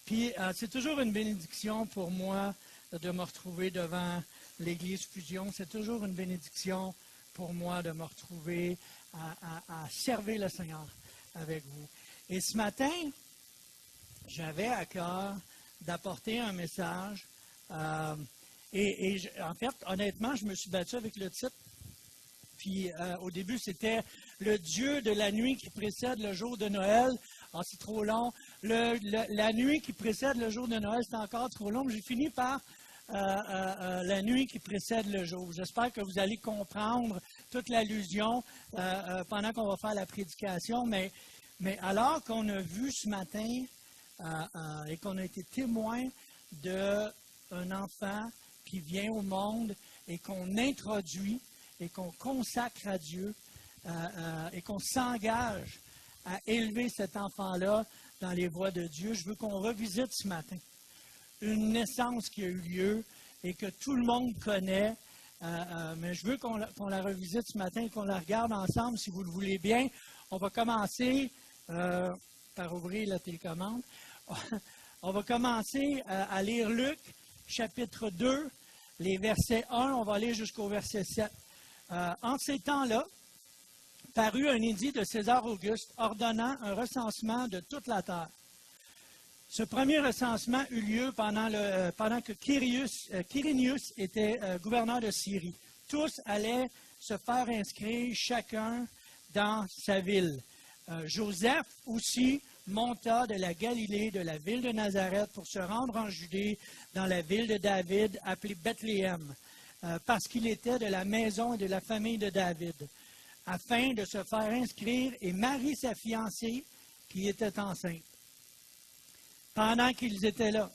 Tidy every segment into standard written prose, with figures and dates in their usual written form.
Puis, c'est toujours une bénédiction pour moi de me retrouver devant l'Église Fusion. C'est toujours une bénédiction pour moi de me retrouver à servir le Seigneur avec vous. Et ce matin, j'avais à cœur d'apporter un message. En fait, honnêtement, je me suis battu avec le titre. Puis, au début, c'était « Le Dieu de la nuit qui précède le jour de Noël ». Ah, c'est trop long. La nuit qui précède le jour de Noël, c'est encore trop long. J'ai fini par la nuit qui précède le jour. J'espère que vous allez comprendre toute l'allusion pendant qu'on va faire la prédication. Mais alors qu'on a vu ce matin et qu'on a été témoin d'un enfant qui vient au monde et qu'on introduit et qu'on consacre à Dieu et qu'on s'engage à élever cet enfant-là dans les voies de Dieu, je veux qu'on revisite ce matin une naissance qui a eu lieu et que tout le monde connaît, mais je veux qu'on la revisite ce matin et qu'on la regarde ensemble, si vous le voulez bien. On va commencer par ouvrir la télécommande. On va commencer à lire Luc, chapitre 2, les versets 1, on va aller jusqu'au verset 7. En ces temps-là, parut un édit de César Auguste ordonnant un recensement de toute la terre. Ce premier recensement eut lieu pendant que Quirinius était gouverneur de Syrie. Tous allaient se faire inscrire chacun dans sa ville. Joseph aussi monta de la Galilée, de la ville de Nazareth, pour se rendre en Judée, dans la ville de David, appelée Bethléem, parce qu'il était de la maison et de la famille de David, afin de se faire inscrire et marier sa fiancée qui était enceinte. Pendant qu'ils étaient là,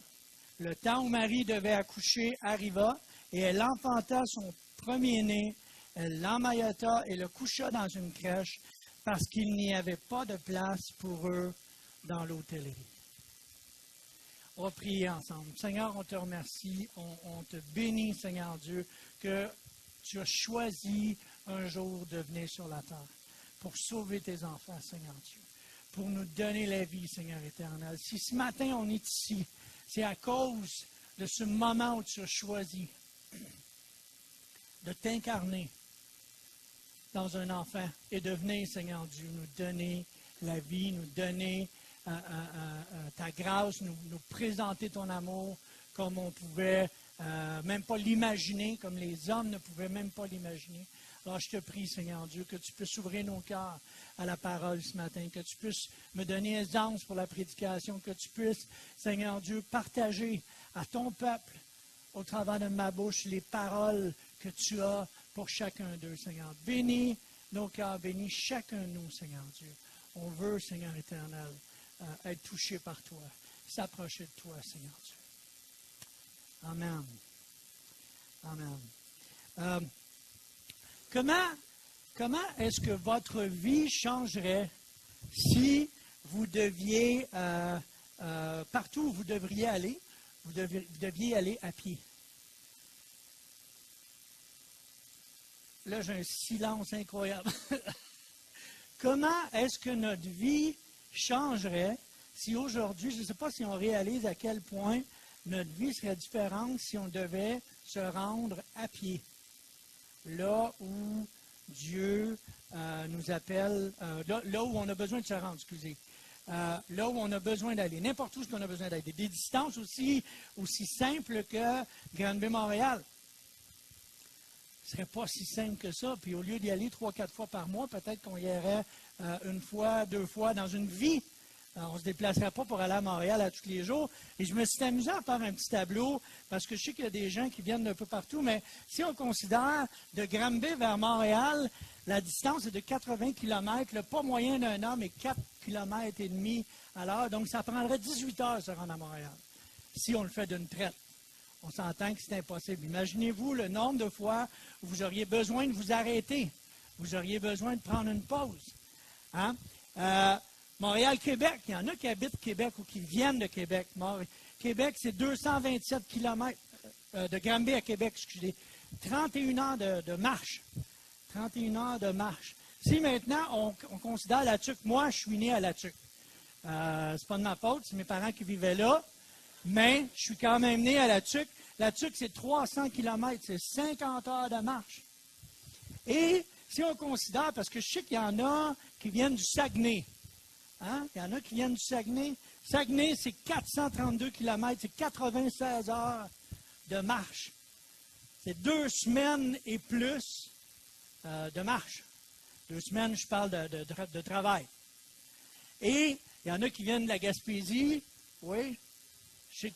le temps où Marie devait accoucher arriva et elle enfanta son premier-né, elle l'emmaillota et le coucha dans une crèche parce qu'il n'y avait pas de place pour eux dans l'hôtellerie. On va prier ensemble. Seigneur, on te remercie, on te bénit, Seigneur Dieu, que tu as choisi un jour de venir sur la terre pour sauver tes enfants, Seigneur Dieu, pour nous donner la vie, Seigneur éternel. Si ce matin on est ici, c'est à cause de ce moment où tu as choisi de t'incarner dans un enfant et de venir, Seigneur Dieu, nous donner la vie, nous donner ta grâce, nous présenter ton amour comme on pouvait même pas l'imaginer, comme les hommes ne pouvaient même pas l'imaginer. Alors, je te prie, Seigneur Dieu, que tu puisses ouvrir nos cœurs à la parole ce matin, que tu puisses me donner aisance pour la prédication, que tu puisses, Seigneur Dieu, partager à ton peuple, au travers de ma bouche, les paroles que tu as pour chacun d'eux, Seigneur. Bénis nos cœurs, bénis chacun de nous, Seigneur Dieu. On veut, Seigneur éternel, être touché par toi, s'approcher de toi, Seigneur Dieu. Amen. Amen. Comment est-ce que votre vie changerait si vous deviez, partout où vous devriez aller, vous deviez aller à pied? Là, j'ai un silence incroyable. Comment est-ce que notre vie changerait si aujourd'hui, je ne sais pas si on réalise à quel point notre vie serait différente si on devait se rendre à pied? Là où Dieu nous appelle, là où on a besoin de se rendre, excusez. Là où on a besoin d'aller, n'importe où qu'on a besoin d'aller. Des distances aussi simples que Granby-Montréal. Ce ne serait pas si simple que ça. Puis au lieu d'y aller 3-4 fois par mois, peut-être qu'on y irait une fois, 2 fois dans une vie. On ne se déplacerait pas pour aller à Montréal à tous les jours. Et je me suis amusé à faire un petit tableau, parce que je sais qu'il y a des gens qui viennent d'un peu partout, mais si on considère de Granby vers Montréal, la distance est de 80 km. Le pas moyen d'un homme est 4 km et demi à l'heure. Donc, ça prendrait 18 heures de se rendre à Montréal, si on le fait d'une traite. On s'entend que c'est impossible. Imaginez-vous le nombre de fois où vous auriez besoin de vous arrêter. Vous auriez besoin de prendre une pause. Hein? Montréal-Québec, il y en a qui habitent Québec ou qui viennent de Québec. Québec, c'est 227 km de Granby à Québec, excusez. 31 heures de marche. 31 heures de marche. Si maintenant on considère La Tuque, moi je suis né à La Tuque. C'est pas de ma faute, c'est mes parents qui vivaient là, mais je suis quand même né à La Tuque. La Tuque, c'est 300 km, c'est 50 heures de marche. Et si on considère, parce que je sais qu'il y en a qui viennent du Saguenay. Hein? Il y en a qui viennent du Saguenay. Saguenay, c'est 432 km, c'est 96 heures de marche. C'est 2 semaines et plus de marche. 2 semaines, je parle de travail. Et il y en a qui viennent de la Gaspésie. Oui. Je sais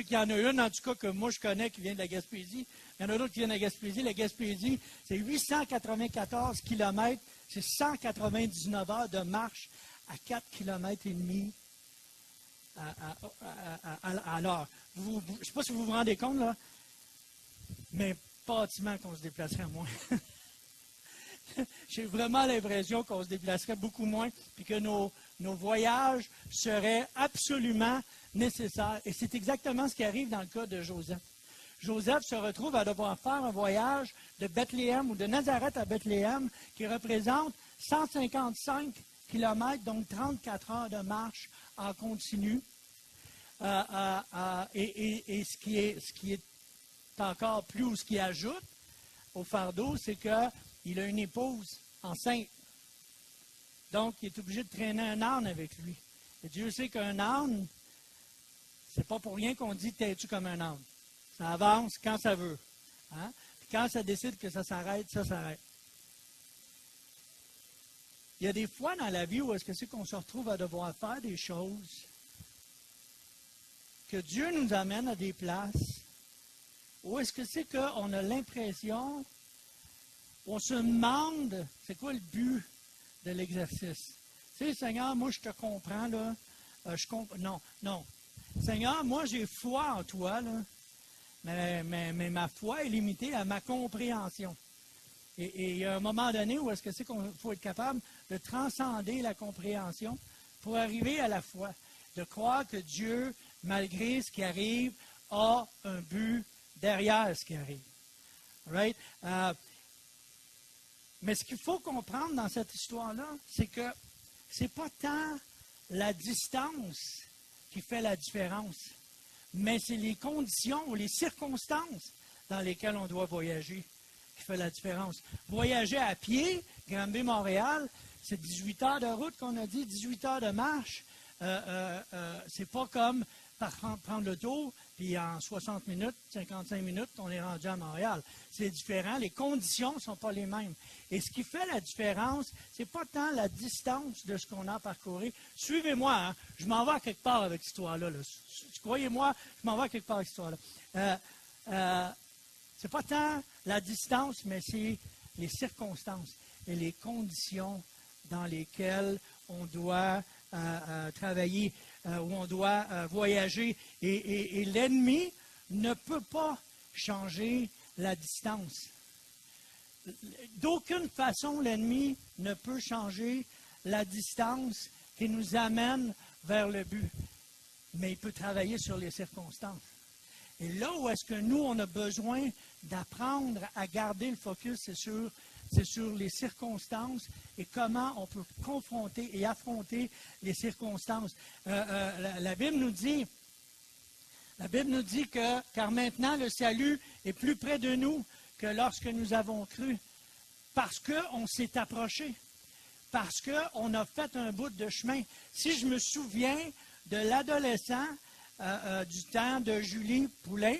qu'il y en a une, en tout cas, que moi je connais qui vient de la Gaspésie. Il y en a d'autres qui viennent de la Gaspésie. La Gaspésie, c'est 894 km, c'est 199 heures de marche à 4 km et demi à l'heure. Je ne sais pas si vous vous rendez compte, là, mais pratiquement qu'on se déplacerait moins. J'ai vraiment l'impression qu'on se déplacerait beaucoup moins et que nos voyages seraient absolument nécessaires. Et c'est exactement ce qui arrive dans le cas de Joseph. Joseph se retrouve à devoir faire un voyage de Bethléem ou de Nazareth à Bethléem qui représente 155 km, donc 34 heures de marche en continu. Et ce qui est encore plus, ou ce qui ajoute au fardeau, c'est qu'il a une épouse enceinte. Donc, il est obligé de traîner un âne avec lui. Et Dieu sait qu'un âne, c'est pas pour rien qu'on dit « t'es-tu comme un âne ». Ça avance quand ça veut. Hein? Puis quand ça décide que ça s'arrête, ça s'arrête. Il y a des fois dans la vie où est-ce que c'est qu'on se retrouve à devoir faire des choses que Dieu nous amène à des places où est-ce que c'est qu'on a l'impression, on se demande, c'est quoi le but de l'exercice? Tu sais, Seigneur, moi je te comprends, là. Non. Seigneur, moi j'ai foi en toi, là. Mais ma foi est limitée à ma compréhension. Et il y a un moment donné où est-ce que c'est qu'il faut être capable de transcender la compréhension pour arriver à la foi, de croire que Dieu, malgré ce qui arrive, a un but derrière ce qui arrive. Right? Mais ce qu'il faut comprendre dans cette histoire-là, c'est que ce n'est pas tant la distance qui fait la différence, mais c'est les conditions ou les circonstances dans lesquelles on doit voyager qui fait la différence. Voyager à pied, Granby-Montréal, c'est 18 heures de route qu'on a dit, 18 heures de marche. C'est pas comme prendre l'auto, puis en 60 minutes, 55 minutes, on est rendu à Montréal. C'est différent, les conditions ne sont pas les mêmes. Et ce qui fait la différence, c'est pas tant la distance de ce qu'on a parcouru. Suivez-moi, hein, je m'en vais à quelque part avec cette histoire-là. Là. Croyez-moi, je m'en vais à quelque part avec cette histoire-là. C'est pas tant la distance, mais c'est les circonstances et les conditions dans lesquelles on doit travailler, où on doit voyager. Et l'ennemi ne peut pas changer la distance. D'aucune façon, l'ennemi ne peut changer la distance qui nous amène vers le but. Mais il peut travailler sur les circonstances. Et là où est-ce que nous, on a besoin d'apprendre à garder le focus, c'est sur les circonstances et comment on peut confronter et affronter les circonstances. La Bible nous dit que, car maintenant le salut est plus près de nous que lorsque nous avons cru, parce qu'on s'est approché, parce qu'on a fait un bout de chemin. Si je me souviens de l'adolescent du temps de Julie Poulain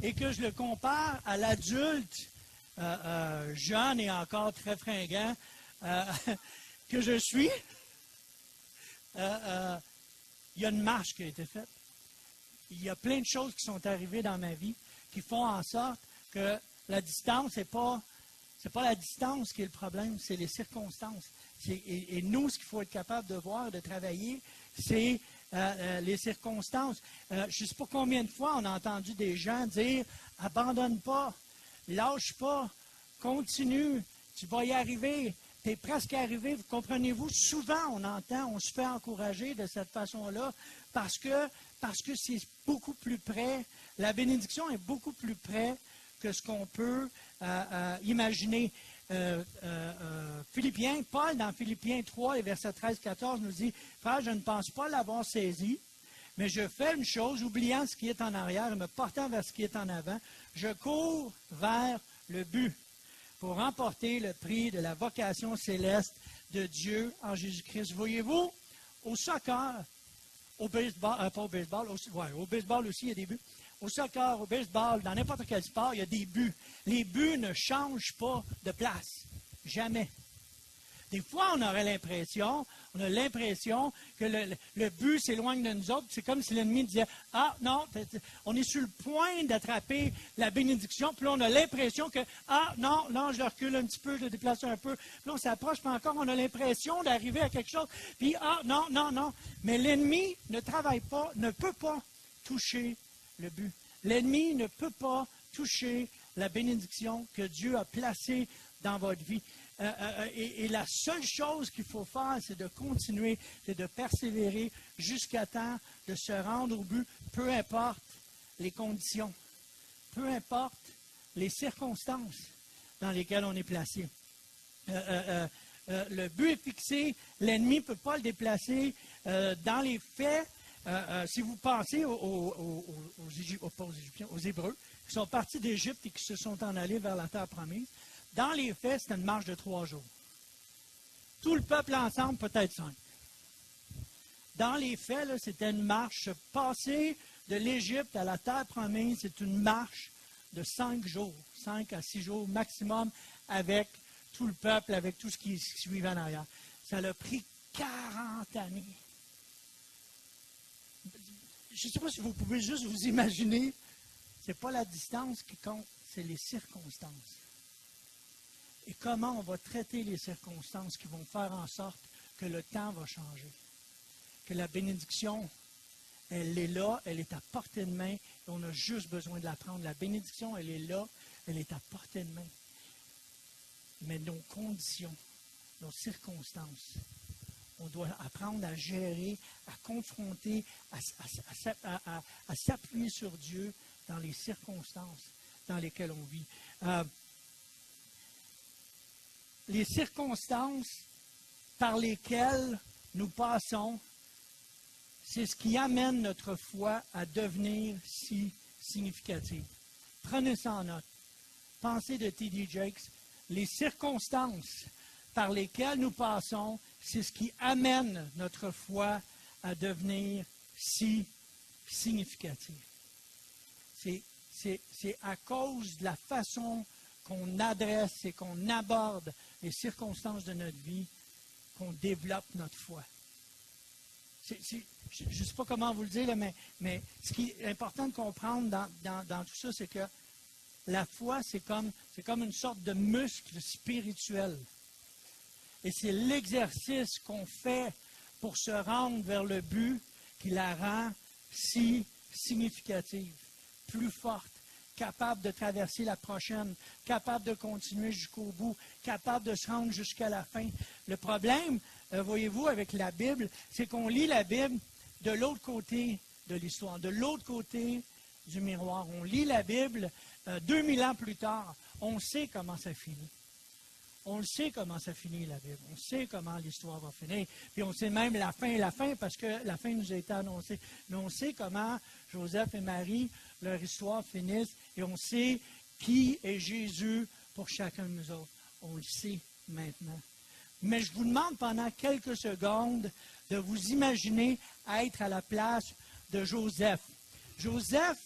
et que je le compare à l'adulte jeune et encore très fringant que je suis, il y a une marche qui a été faite. Il y a plein de choses qui sont arrivées dans ma vie qui font en sorte que la distance, c'est pas la distance qui est le problème, c'est les circonstances. Et nous, ce qu'il faut être capable de voir, de travailler, c'est les circonstances. Je ne sais pas combien de fois on a entendu des gens dire « Abandonne pas, lâche pas, continue, tu vas y arriver, tu es presque arrivé, vous comprenez-vous, souvent on entend, on se fait encourager de cette façon-là parce que c'est beaucoup plus près, la bénédiction est beaucoup plus près que ce qu'on peut imaginer. Paul, dans Philippiens 3, et verset 13-14, nous dit, « Frère, je ne pense pas l'avoir saisi, mais je fais une chose, oubliant ce qui est en arrière et me portant vers ce qui est en avant, je cours vers le but pour remporter le prix de la vocation céleste de Dieu en Jésus-Christ. » Voyez-vous, au soccer, au baseball, pas au baseball, au baseball aussi, il y a des buts. Au soccer, au baseball, dans n'importe quel sport, il y a des buts. Les buts ne changent pas de place. Jamais. Des fois, on a l'impression que le but s'éloigne de nous autres. C'est comme si l'ennemi disait, « Ah, non, on est sur le point d'attraper la bénédiction. » Puis là, on a l'impression que, « Ah, non, je recule un petit peu, je le déplace un peu. » Puis là, on s'approche, puis encore, on a l'impression d'arriver à quelque chose. Puis, « Ah, non. » Mais l'ennemi ne travaille pas, ne peut pas toucher le but. L'ennemi ne peut pas toucher la bénédiction que Dieu a placée dans votre vie. Et la seule chose qu'il faut faire, c'est de continuer, c'est de persévérer jusqu'à temps de se rendre au but, peu importe les conditions, peu importe les circonstances dans lesquelles on est placé. Le but est fixé, l'ennemi ne peut pas le déplacer. Dans les faits, si vous pensez aux Hébreux, qui sont partis d'Égypte et qui se sont en allés vers la terre promise, dans les faits, c'était une marche de 3 jours. Tout le peuple ensemble, peut-être 5. Dans les faits, c'était une marche. Passer de l'Égypte à la terre promise, c'est une marche de 5 jours, 5 à 6 jours maximum, avec tout le peuple, avec tout ce qui suivait en arrière. Ça a pris 40 années. Je ne sais pas si vous pouvez juste vous imaginer, ce n'est pas la distance qui compte, c'est les circonstances. Et comment on va traiter les circonstances qui vont faire en sorte que le temps va changer. Que la bénédiction, elle est là, elle est à portée de main, et on a juste besoin de la prendre. La bénédiction, elle est là, elle est à portée de main. Mais nos conditions, nos circonstances, on doit apprendre à gérer, à confronter, à s'appuyer sur Dieu dans les circonstances dans lesquelles on vit. Les circonstances par lesquelles nous passons, c'est ce qui amène notre foi à devenir si significative. Prenez ça en note. Pensez de T.D. Jakes. Les circonstances par lesquelles nous passons, c'est ce qui amène notre foi à devenir si significative. C'est à cause de la façon qu'on adresse et qu'on aborde les circonstances de notre vie qu'on développe notre foi. Je ne sais pas comment vous le dire, là, mais ce qui est important de comprendre dans tout ça, c'est que la foi, c'est comme une sorte de muscle spirituel. Et c'est l'exercice qu'on fait pour se rendre vers le but qui la rend si significative, plus forte, capable de traverser la prochaine, capable de continuer jusqu'au bout, capable de se rendre jusqu'à la fin. Le problème, voyez-vous, avec la Bible, c'est qu'on lit la Bible de l'autre côté de l'histoire, de l'autre côté du miroir. On lit la Bible 2000 ans plus tard. On sait comment ça finit. On le sait comment ça finit, la Bible. On sait comment l'histoire va finir. Puis on sait même la fin, parce que la fin nous a été annoncée. Mais on sait comment Joseph et Marie, leur histoire finissent, et on sait qui est Jésus pour chacun de nous autres. On le sait maintenant. Mais je vous demande pendant quelques secondes de vous imaginer être à la place de Joseph. Joseph,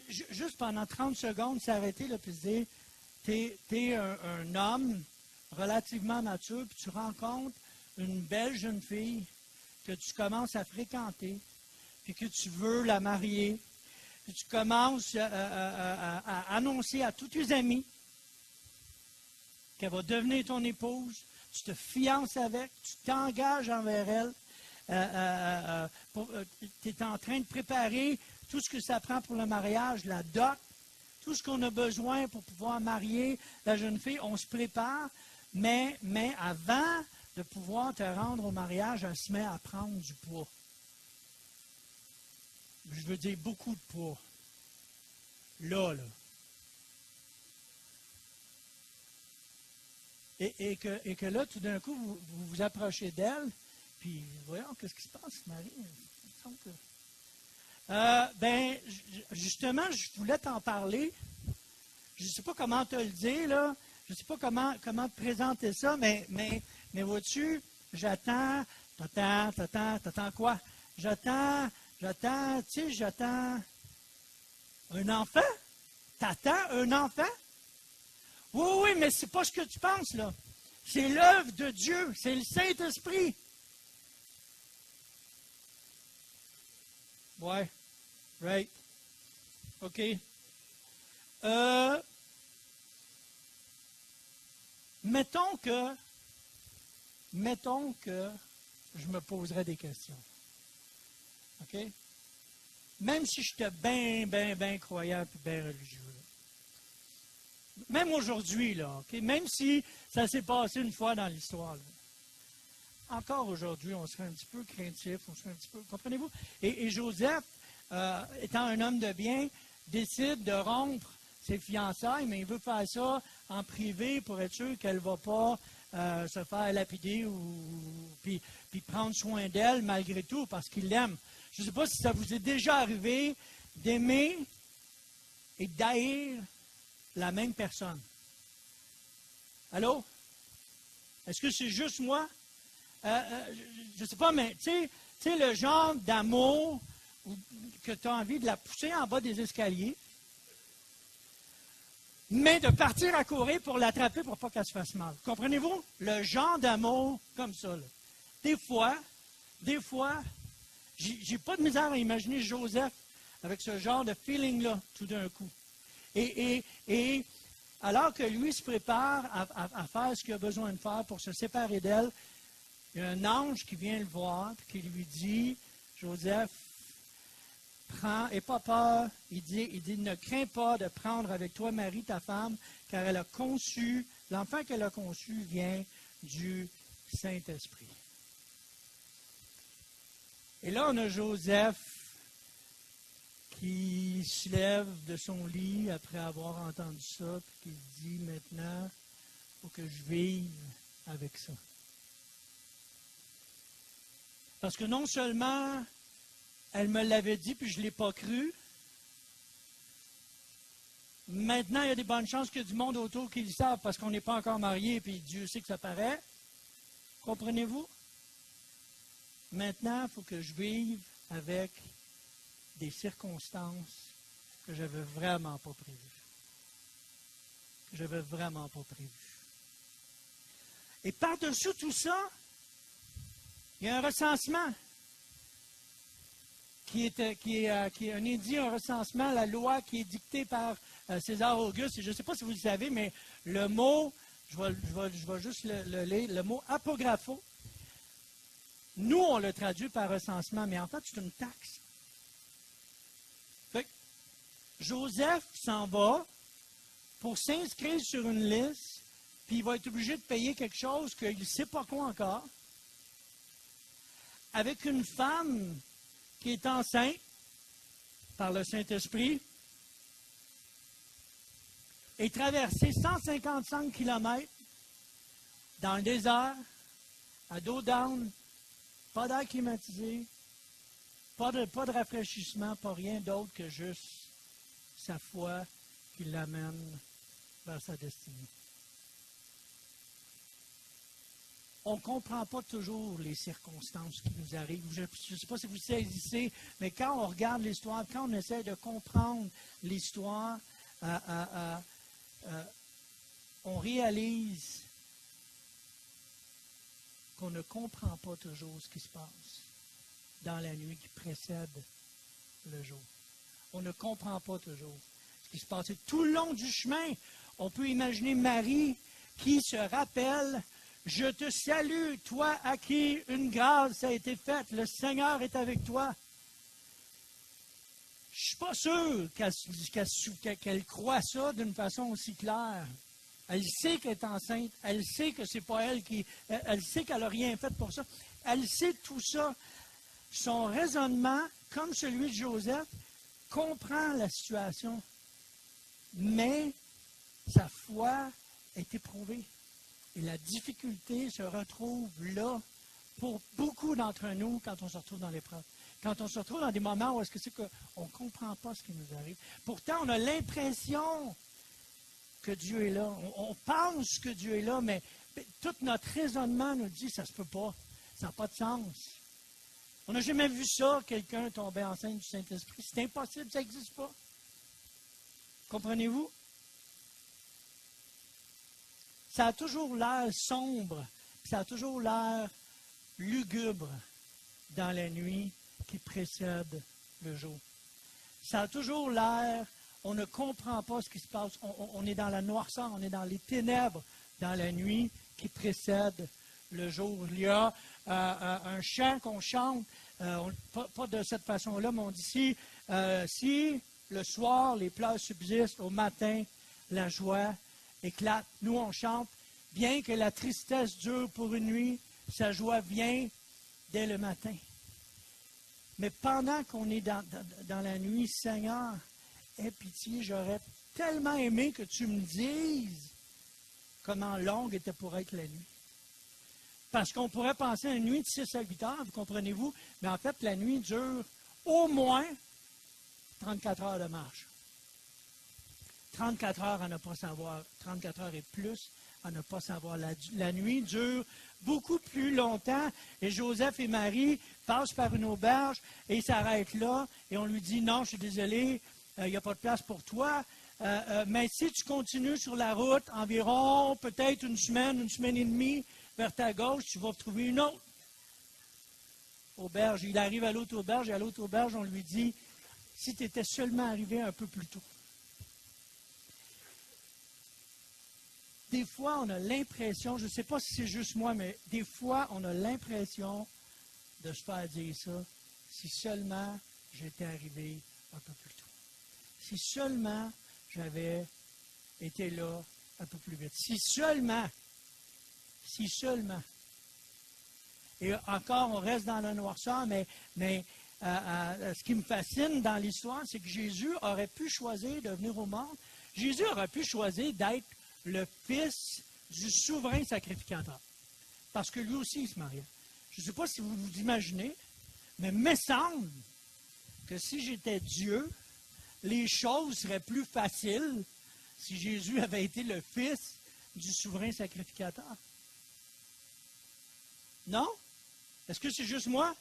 juste pendant 30 secondes, s'arrêter là, puis se dire, t'es un homme relativement mature, puis tu rencontres une belle jeune fille que tu commences à fréquenter, puis que tu veux la marier, puis tu commences à annoncer à tous tes amis qu'elle va devenir ton épouse, tu te fiances avec, tu t'engages envers elle, tu es en train de préparer tout ce que ça prend pour le mariage, la dot, tout ce qu'on a besoin pour pouvoir marier la jeune fille, on se prépare, mais avant de pouvoir te rendre au mariage, elle se met à prendre du poids. Je veux dire beaucoup de poids. Là. Et que là, tout d'un coup, vous vous approchez d'elle, puis voyons, qu'est-ce qui se passe, Marie? Il me semble que... justement, je voulais t'en parler. Je ne sais pas comment te le dire, là. Je ne sais pas comment te présenter ça, mais vois-tu, j'attends quoi? J'attends un enfant? T'attends un enfant? Oui, mais c'est pas ce que tu penses, là. C'est l'œuvre de Dieu, c'est le Saint-Esprit. Ouais, right. OK. Mettons que je me poserais des questions. OK? Même si j'étais bien croyant et bien religieux. Même aujourd'hui, là, OK? Même si ça s'est passé une fois dans l'histoire, là. Encore aujourd'hui, on serait un petit peu craintif, on serait un petit peu... Comprenez-vous? Et Joseph, étant un homme de bien, décide de rompre ses fiançailles, mais il veut faire ça en privé pour être sûr qu'elle ne va pas se faire lapider puis prendre soin d'elle malgré tout parce qu'il l'aime. Je ne sais pas si ça vous est déjà arrivé d'aimer et d'haïr la même personne. Allô? Est-ce que c'est juste moi? Je ne sais pas, mais tu sais, le genre d'amour que tu as envie de la pousser en bas des escaliers, mais de partir à courir pour l'attraper pour pas qu'elle se fasse mal. Comprenez-vous? Le genre d'amour comme ça. Là. Des fois, j'ai pas de misère à imaginer Joseph avec ce genre de feeling-là, tout d'un coup. Et alors que lui se prépare à faire ce qu'il a besoin de faire pour se séparer d'elle, il y a un ange qui vient le voir et qui lui dit, Joseph, prends, et pas peur, il dit, ne crains pas de prendre avec toi Marie, ta femme, car elle a conçu, l'enfant qu'elle a conçu vient du Saint-Esprit. Et là, on a Joseph qui se lève de son lit après avoir entendu ça, puis qui dit, maintenant, il faut que je vive avec ça. Parce que non seulement elle me l'avait dit, puis je ne l'ai pas cru, maintenant il y a des bonnes chances qu'il y a du monde autour qui le savent parce qu'on n'est pas encore mariés, puis Dieu sait que ça paraît. Comprenez-vous? Maintenant, il faut que je vive avec des circonstances que je n'avais vraiment pas prévues. Et par-dessus tout ça, il y a un recensement qui est un édit, un recensement, la loi qui est dictée par César Auguste. Et je ne sais pas si vous le savez, mais le mot, je vais juste le lire, le mot apographo, nous, on le traduit par recensement, mais en fait, c'est une taxe. Fait que Joseph s'en va pour s'inscrire sur une liste, puis il va être obligé de payer quelque chose qu'il ne sait pas quoi encore, avec une femme qui est enceinte par le Saint-Esprit, et traverser 155 km dans le désert, à dos down, pas d'air climatisé, pas de rafraîchissement, pas rien d'autre que juste sa foi qui l'amène vers sa destinée. On ne comprend pas toujours les circonstances qui nous arrivent. Je ne sais pas si vous saisissez, mais quand on regarde l'histoire, quand on essaie de comprendre l'histoire, on réalise qu'on ne comprend pas toujours ce qui se passe dans la nuit qui précède le jour. On ne comprend pas toujours ce qui se passe. Et tout le long du chemin, on peut imaginer Marie qui se rappelle « Je te salue, toi à qui une grâce a été faite, le Seigneur est avec toi. » je ne suis pas sûr qu'elle croit ça d'une façon aussi claire. Elle sait qu'elle est enceinte, elle sait que c'est pas elle qui... Elle sait qu'elle n'a rien fait pour ça. Elle sait tout ça. Son raisonnement, comme celui de Joseph, comprend la situation, mais sa foi est éprouvée. Et la difficulté se retrouve là pour beaucoup d'entre nous quand on se retrouve dans l'épreuve. Quand on se retrouve dans des moments où est-ce que c'est qu'on ne comprend pas ce qui nous arrive. Pourtant, on a l'impression que Dieu est là. On pense que Dieu est là, mais tout notre raisonnement nous dit que ça ne se peut pas. Ça n'a pas de sens. On n'a jamais vu ça, quelqu'un tomber enceinte du Saint-Esprit. C'est impossible, ça n'existe pas. Comprenez-vous? Ça a toujours l'air sombre, ça a toujours l'air lugubre dans la nuit qui précède le jour. Ça a toujours l'air, on ne comprend pas ce qui se passe, on est dans la noirceur, on est dans les ténèbres dans la nuit qui précède le jour. Il y a un chant qu'on chante, pas de cette façon-là, mais on dit si le soir les pleurs subsistent, au matin la joie éclate. Nous on chante, bien que la tristesse dure pour une nuit, sa joie vient dès le matin. Mais pendant qu'on est dans la nuit, Seigneur, aie pitié, j'aurais tellement aimé que tu me dises comment longue était pour être la nuit. Parce qu'on pourrait penser à une nuit de 6 à 8 heures, vous comprenez-vous, mais en fait, la nuit dure au moins 34 heures de marche. 34 heures à ne pas savoir, 34 heures et plus à ne pas savoir. La nuit dure beaucoup plus longtemps et Joseph et Marie passent par une auberge et ils s'arrêtent là et on lui dit non, je suis désolé, il n'y a pas de place pour toi, mais si tu continues sur la route environ peut-être une semaine et demie vers ta gauche, tu vas trouver une autre auberge. Il arrive à l'autre auberge et à l'autre auberge, on lui dit si tu étais seulement arrivé un peu plus tôt. Des fois, on a l'impression, je ne sais pas si c'est juste moi, mais des fois, on a l'impression de se faire dire ça, si seulement j'étais arrivé un peu plus tôt. Si seulement j'avais été là un peu plus vite. Si seulement. Et encore, on reste dans la noirceur, mais ce qui me fascine dans l'histoire, c'est que Jésus aurait pu choisir de venir au monde. Jésus aurait pu choisir d'être le fils du souverain sacrificateur. Parce que lui aussi, il se mariait. Je ne sais pas si vous vous imaginez, mais il me semble que si j'étais Dieu, les choses seraient plus faciles si Jésus avait été le fils du souverain sacrificateur. Non? Est-ce que c'est juste moi?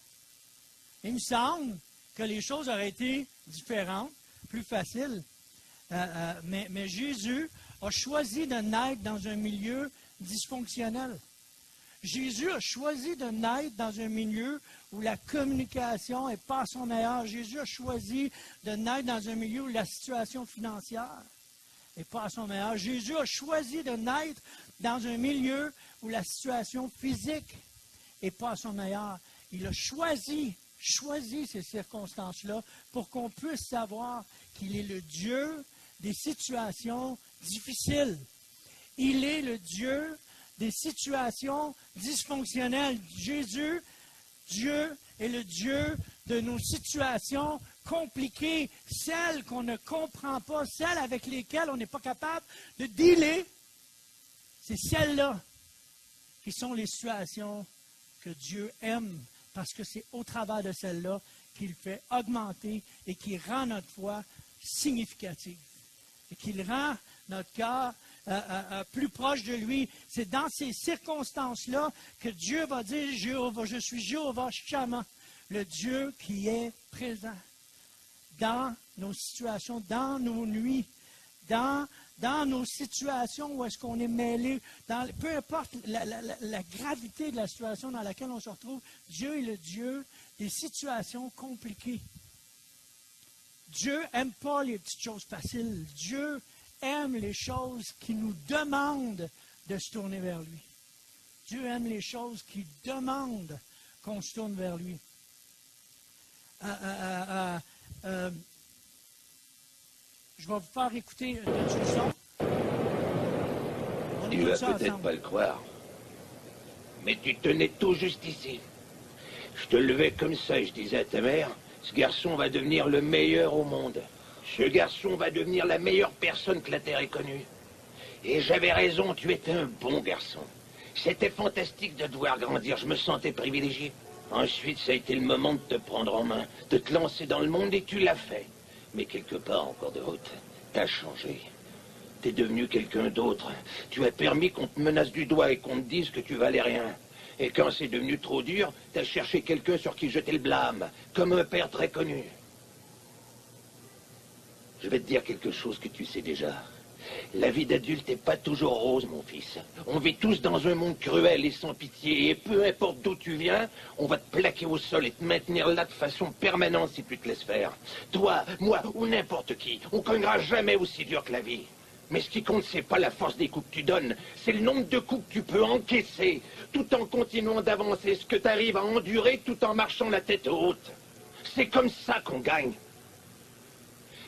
Il me semble que les choses auraient été différentes, plus faciles. Mais Jésus a choisi de naître dans un milieu dysfonctionnel. Jésus a choisi de naître dans un milieu où la communication n'est pas à son meilleur. Jésus a choisi de naître dans un milieu où la situation financière n'est pas à son meilleur. Jésus a choisi de naître dans un milieu où la situation physique n'est pas à son meilleur. Il a choisi ces circonstances-là pour qu'on puisse savoir qu'il est le Dieu des situations difficiles. Il est le Dieu des situations dysfonctionnelles. Jésus, Dieu, est le Dieu de nos situations compliquées, celles qu'on ne comprend pas, celles avec lesquelles on n'est pas capable de dealer. C'est celles-là qui sont les situations que Dieu aime, parce que c'est au travers de celles-là qu'il fait augmenter et qui rend notre foi significative. Et qu'il rend notre cœur plus proche de lui. C'est dans ces circonstances-là que Dieu va dire, Jéhovah, je suis Jéhovah Shammah, le Dieu qui est présent dans nos situations, dans nos nuits, dans nos situations où est-ce qu'on est mêlé, peu importe la gravité de la situation dans laquelle on se retrouve, Dieu est le Dieu des situations compliquées. Dieu n'aime pas les petites choses faciles. Dieu aime les choses qui nous demandent de se tourner vers lui. Dieu aime les choses qui demandent qu'on se tourne vers lui. je vais vous faire écouter une chanson. On Tu écoute vas ça peut-être ensemble. pas le croire, mais tu tenais tout juste ici. Je te levais comme ça et je disais à ta mère, ce garçon va devenir le meilleur au monde. Ce garçon va devenir la meilleure personne que la Terre ait connue. Et j'avais raison, tu étais un bon garçon. C'était fantastique de te voir grandir, je me sentais privilégié. Ensuite, ça a été le moment de te prendre en main, de te lancer dans le monde et tu l'as fait. Mais quelque part en cours de route, t'as changé. T'es devenu quelqu'un d'autre. Tu as permis qu'on te menace du doigt et qu'on te dise que tu valais rien. Et quand c'est devenu trop dur, t'as cherché quelqu'un sur qui jeter le blâme, comme un père très connu. Je vais te dire quelque chose que tu sais déjà. La vie d'adulte n'est pas toujours rose, mon fils. On vit tous dans un monde cruel et sans pitié, et peu importe d'où tu viens, on va te plaquer au sol et te maintenir là de façon permanente si tu te laisses faire. Toi, moi ou n'importe qui, on cognera jamais aussi dur que la vie. Mais ce qui compte, c'est pas la force des coups que tu donnes, c'est le nombre de coups que tu peux encaisser, tout en continuant d'avancer, ce que tu arrives à endurer tout en marchant la tête haute. C'est comme ça qu'on gagne.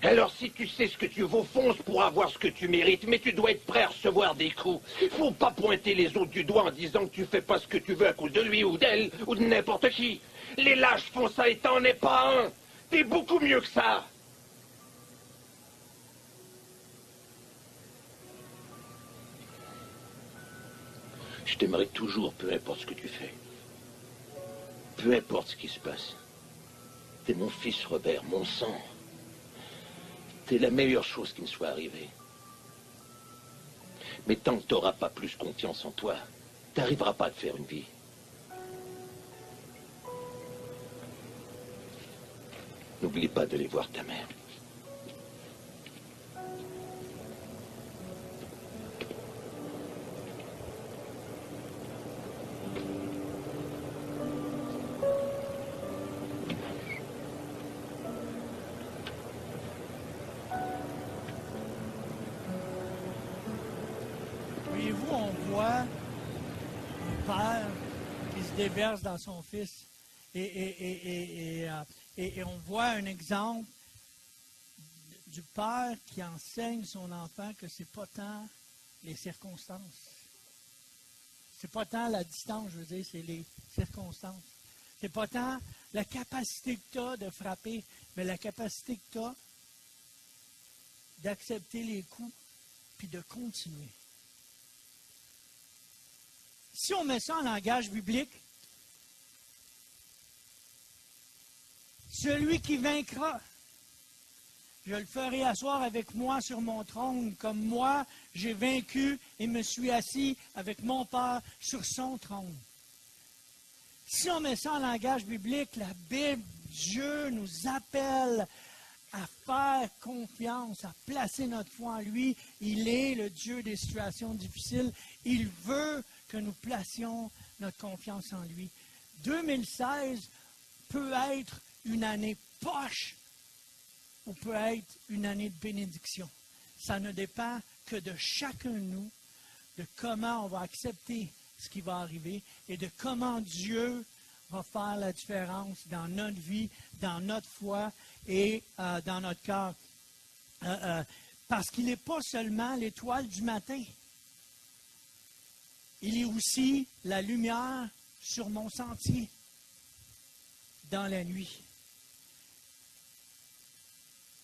Alors si tu sais ce que tu vaux, fonce pour avoir ce que tu mérites, mais tu dois être prêt à recevoir des coups. Faut pas pointer les autres du doigt en disant que tu fais pas ce que tu veux à cause de lui ou d'elle ou de n'importe qui. Les lâches font ça et t'en es pas un. T'es beaucoup mieux que ça. Je t'aimerai toujours, peu importe ce que tu fais. Peu importe ce qui se passe. T'es mon fils, Robert, mon sang. T'es la meilleure chose qui me soit arrivée. Mais tant que t'auras pas plus confiance en toi, t'arriveras pas à te faire une vie. N'oublie pas d'aller voir ta mère. Voyez-vous, on voit un père qui se déverse dans son fils et on voit un exemple du père qui enseigne son enfant que c'est pas tant les circonstances. C'est pas tant la distance, je veux dire, c'est les circonstances. C'est pas tant la capacité que tu as de frapper, mais la capacité que tu as d'accepter les coups puis de continuer. Si on met ça en langage biblique, celui qui vaincra, je le ferai asseoir avec moi sur mon trône, comme moi j'ai vaincu et me suis assis avec mon Père sur son trône. Si on met ça en langage biblique, la Bible, Dieu nous appelle à faire confiance, à placer notre foi en lui. Il est le Dieu des situations difficiles. Il veut que nous placions notre confiance en lui. 2016 peut être une année poche ou peut être une année de bénédiction. Ça ne dépend que de chacun de nous, de comment on va accepter ce qui va arriver et de comment Dieu va faire la différence dans notre vie, dans notre foi et dans notre cœur. Parce qu'il n'est pas seulement l'étoile du matin. Il est aussi la lumière sur mon sentier dans la nuit.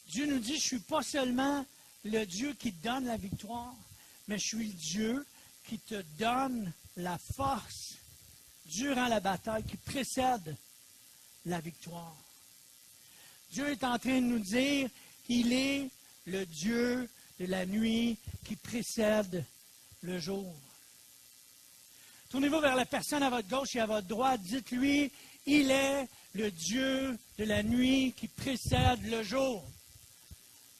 Dieu nous dit, je ne suis pas seulement le Dieu qui te donne la victoire, mais je suis le Dieu qui te donne la force durant la bataille qui précède la victoire. Dieu est en train de nous dire qu'il est le Dieu de la nuit qui précède le jour. Tournez-vous vers la personne à votre gauche et à votre droite. Dites-lui, il est le Dieu de la nuit qui précède le jour.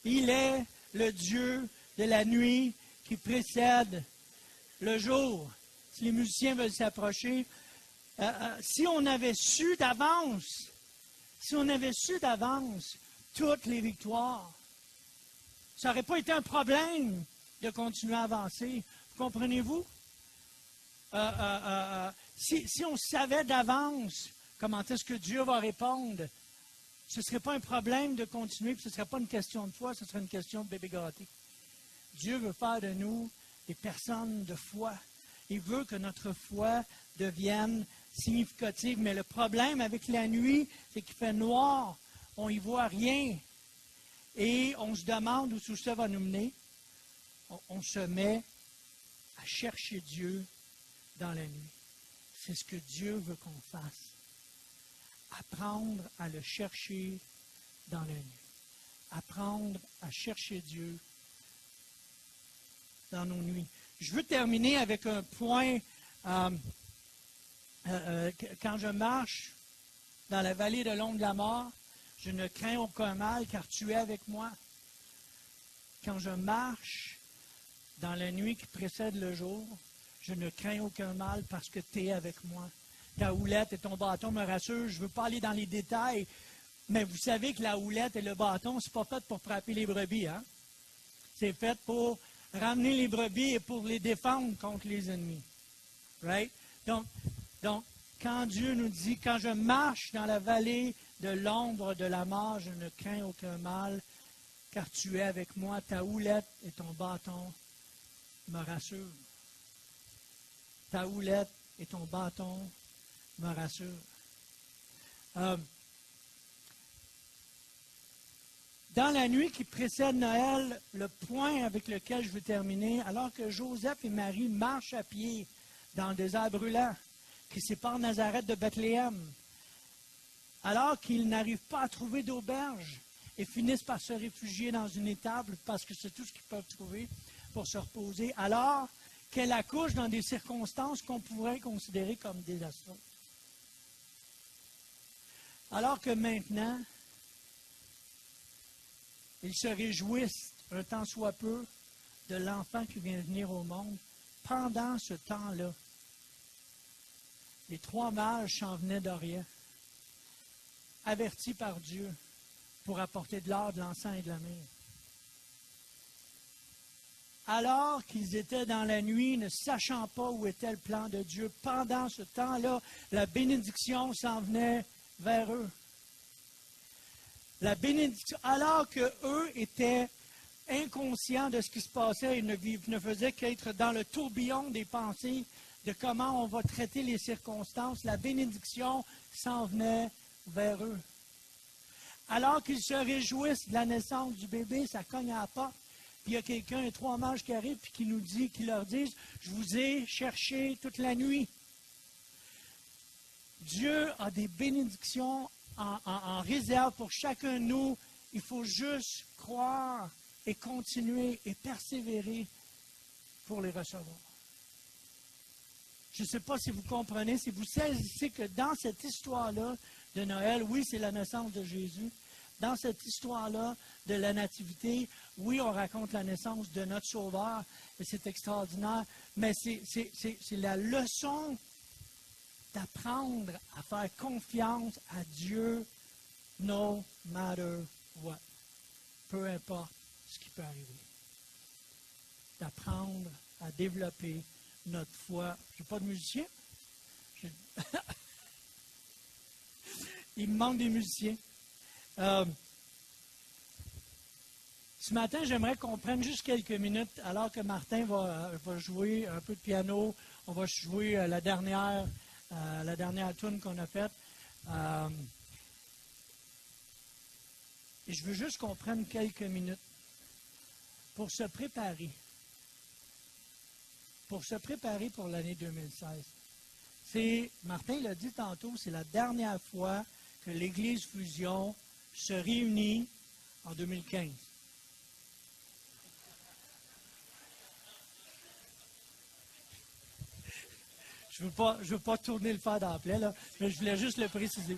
Il est le Dieu de la nuit qui précède le jour. Si les musiciens veulent s'approcher, si on avait su d'avance toutes les victoires, ça n'aurait pas été un problème de continuer à avancer. Comprenez-vous? Si on savait d'avance comment est-ce que Dieu va répondre, ce ne serait pas un problème de continuer, puis ce ne serait pas une question de foi, ce serait une question de bébé gâté. Dieu veut faire de nous des personnes de foi. Il veut que notre foi devienne significative. Mais le problème avec la nuit, c'est qu'il fait noir, on n'y voit rien. Et on se demande où tout ça va nous mener. On se met à chercher Dieu dans la nuit. C'est ce que Dieu veut qu'on fasse. Apprendre à le chercher dans la nuit. Apprendre à chercher Dieu dans nos nuits. Je veux terminer avec un point. Quand je marche dans la vallée de l'ombre de la mort, je ne crains aucun mal car tu es avec moi. Quand je marche dans la nuit qui précède le jour, je ne crains aucun mal parce que tu es avec moi. Ta houlette et ton bâton me rassurent. Je ne veux pas aller dans les détails, mais vous savez que la houlette et le bâton, ce n'est pas fait pour frapper les brebis. Hein? C'est fait pour ramener les brebis et pour les défendre contre les ennemis. Right? Donc, quand Dieu nous dit, quand je marche dans la vallée de l'ombre de la mort, je ne crains aucun mal, car tu es avec moi, ta houlette et ton bâton me rassurent. Ta houlette et ton bâton me rassurent. Dans la nuit qui précède Noël, le point avec lequel je veux terminer, alors que Joseph et Marie marchent à pied dans le désert brûlant, qui sépare Nazareth de Bethléem, alors qu'ils n'arrivent pas à trouver d'auberge et finissent par se réfugier dans une étable parce que c'est tout ce qu'ils peuvent trouver pour se reposer, alors qu'elle accouche dans des circonstances qu'on pourrait considérer comme désastreuses. Alors que maintenant, ils se réjouissent un tant soit peu de l'enfant qui vient de venir au monde. Pendant ce temps-là, les trois mages s'en venaient d'Orient, avertis par Dieu pour apporter de l'or, de l'encens et de la myrrhe. Alors qu'ils étaient dans la nuit, ne sachant pas où était le plan de Dieu, pendant ce temps-là, la bénédiction s'en venait vers eux. La bénédiction, alors qu'eux étaient inconscients de ce qui se passait et ne faisaient qu'être dans le tourbillon des pensées de comment on va traiter les circonstances, la bénédiction s'en venait vers eux. Alors qu'ils se réjouissent de la naissance du bébé, ça cogne à la porte, puis il y a quelqu'un, et trois mages qui arrivent, puis qui leur disent, je vous ai cherché toute la nuit. Dieu a des bénédictions en réserve pour chacun de nous. Il faut juste croire et continuer et persévérer pour les recevoir. Je ne sais pas si vous comprenez, si vous saisissez que dans cette histoire-là de Noël, oui, c'est la naissance de Jésus. Dans cette histoire-là de la Nativité, oui, on raconte la naissance de notre Sauveur, et c'est extraordinaire, mais c'est la leçon d'apprendre à faire confiance à Dieu, no matter what. Peu importe ce qui peut arriver. D'apprendre à développer notre foi. Je n'ai pas de musicien. Il me manque des musiciens. Ce matin, j'aimerais qu'on prenne juste quelques minutes, alors que Martin va jouer un peu de piano. On va jouer la dernière tune qu'on a faite. Et je veux juste qu'on prenne quelques minutes pour se préparer. Pour se préparer pour l'année 2016. Martin l'a dit tantôt, c'est la dernière fois que l'Église Fusion se réunit en 2015. Je ne veux pas tourner le fer dans la plaie, là, mais je voulais juste le préciser.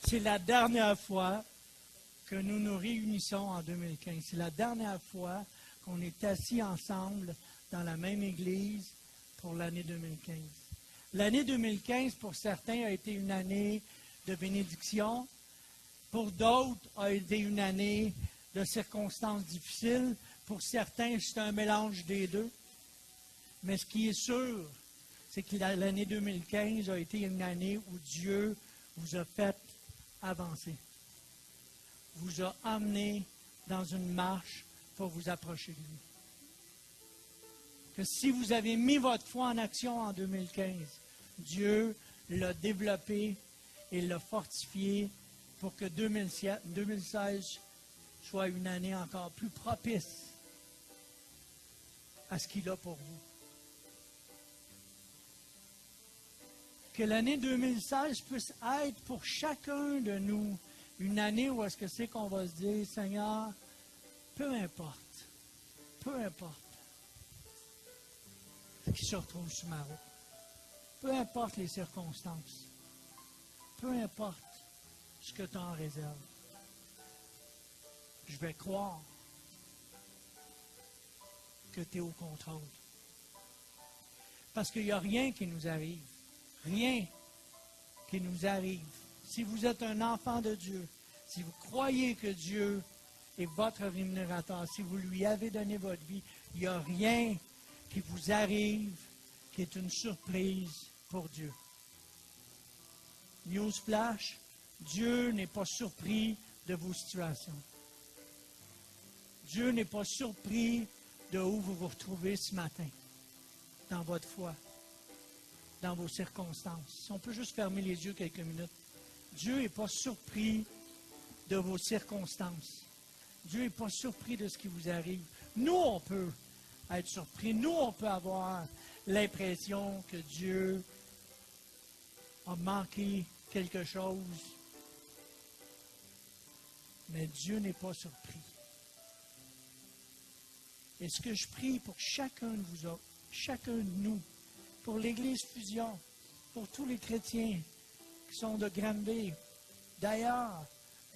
C'est la dernière fois que nous nous réunissons en 2015. C'est la dernière fois qu'on est assis ensemble dans la même église pour l'année 2015. L'année 2015, pour certains, a été une année de bénédiction. Pour d'autres, a été une année de circonstances difficiles. Pour certains, c'est un mélange des deux. Mais ce qui est sûr, c'est que l'année 2015 a été une année où Dieu vous a fait avancer. vous a amené dans une marche pour vous approcher de lui. Que si vous avez mis votre foi en action en 2015, Dieu l'a développé et l'a fortifié pour que 2016 soit une année encore plus propice à ce qu'il a pour vous. Que l'année 2016 puisse être pour chacun de nous une année où est-ce que c'est qu'on va se dire, Seigneur, peu importe ce qui se retrouve sur ma route, peu importe les circonstances, peu importe ce que tu en réserves, je vais croire que tu es au contrôle. Parce qu'il n'y a rien qui nous arrive. Rien qui nous arrive. Si vous êtes un enfant de Dieu, si vous croyez que Dieu est votre rémunérateur, si vous lui avez donné votre vie, il n'y a rien qui vous arrive qui est une surprise pour Dieu. Newsflash, Dieu n'est pas surpris de vos situations. Dieu n'est pas surpris de où vous vous retrouvez ce matin, dans votre foi, dans vos circonstances. Si on peut juste fermer les yeux quelques minutes. Dieu n'est pas surpris de vos circonstances. Dieu n'est pas surpris de ce qui vous arrive. Nous, on peut être surpris. Nous, on peut avoir l'impression que Dieu a manqué quelque chose. Mais Dieu n'est pas surpris. Et ce que je prie pour chacun de vous autres, chacun de nous, pour l'Église Fusion, pour tous les chrétiens qui sont de Granby, d'ailleurs,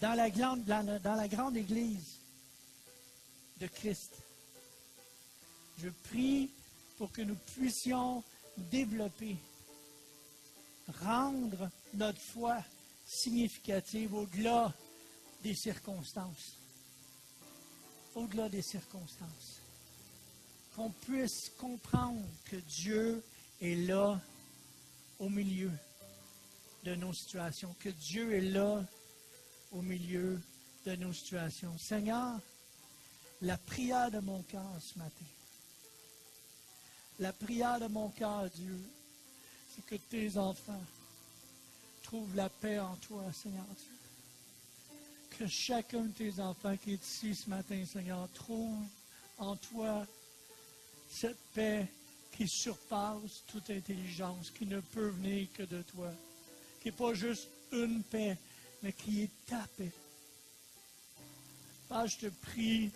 dans la grande Église de Christ, je prie pour que nous puissions développer, rendre notre foi significative au-delà des circonstances. Au-delà des circonstances. Qu'on puisse comprendre que Dieu est là au milieu de nos situations, que Dieu est là au milieu de nos situations. Seigneur, la prière de mon cœur ce matin, la prière de mon cœur, Dieu, c'est que tes enfants trouvent la paix en toi, Seigneur Dieu. Que chacun de tes enfants qui est ici ce matin, Seigneur, trouve en toi cette paix qui surpasse toute intelligence, qui ne peut venir que de toi, qui n'est pas juste une paix, mais qui est ta paix. Père, je te prie,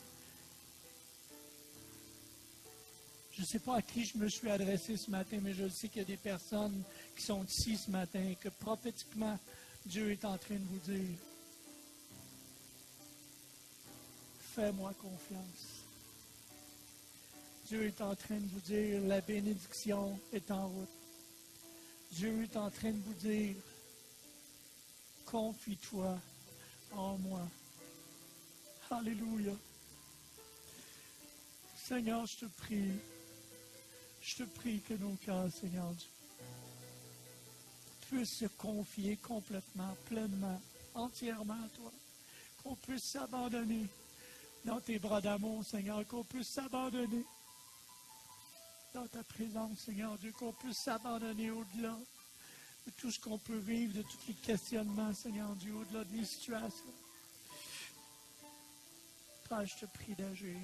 je ne sais pas à qui je me suis adressé ce matin, mais je sais qu'il y a des personnes qui sont ici ce matin et que prophétiquement, Dieu est en train de vous dire, fais-moi confiance. Dieu est en train de vous dire, la bénédiction est en route. Dieu est en train de vous dire, confie-toi en moi. Alléluia. Seigneur, je te prie que nos cœurs, Seigneur Dieu, puissent se confier complètement, pleinement, entièrement à toi. Qu'on puisse s'abandonner dans tes bras d'amour, Seigneur, qu'on puisse s'abandonner dans ta présence, Seigneur Dieu, qu'on puisse s'abandonner au-delà de tout ce qu'on peut vivre, de tous les questionnements, Seigneur Dieu, au-delà des situations. Père, je te prie d'agir,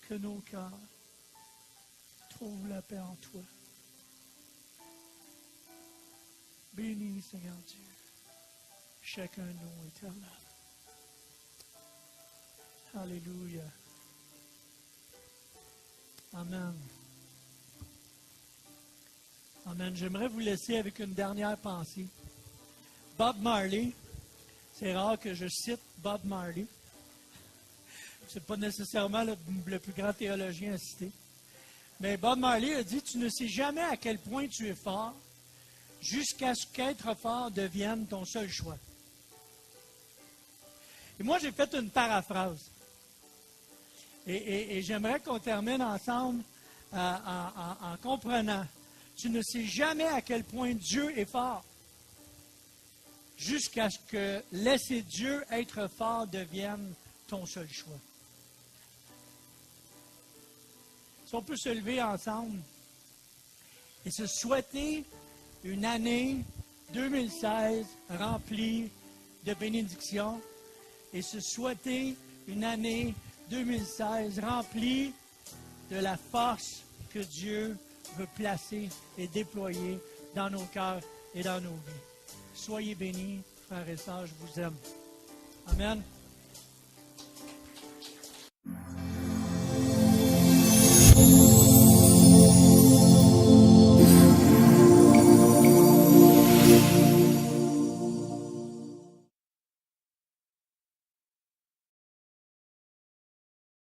que nos cœurs trouvent la paix en toi. Bénis, Seigneur Dieu, chacun de nous éternel. Alléluia. Amen. Amen. J'aimerais vous laisser avec une dernière pensée. Bob Marley, c'est rare que je cite Bob Marley. Ce n'est pas nécessairement le plus grand théologien à citer. Mais Bob Marley a dit, tu ne sais jamais à quel point tu es fort jusqu'à ce qu'être fort devienne ton seul choix. Et moi, j'ai fait une paraphrase. Et j'aimerais qu'on termine ensemble en comprenant. Tu ne sais jamais à quel point Dieu est fort jusqu'à ce que laisser Dieu être fort devienne ton seul choix. Si on peut se lever ensemble et se souhaiter une année 2016 remplie de bénédictions et se souhaiter une année 2016 remplie de la force que Dieu veut placer et déployer dans nos cœurs et dans nos vies. Soyez bénis, frères et sœurs, je vous aime. Amen.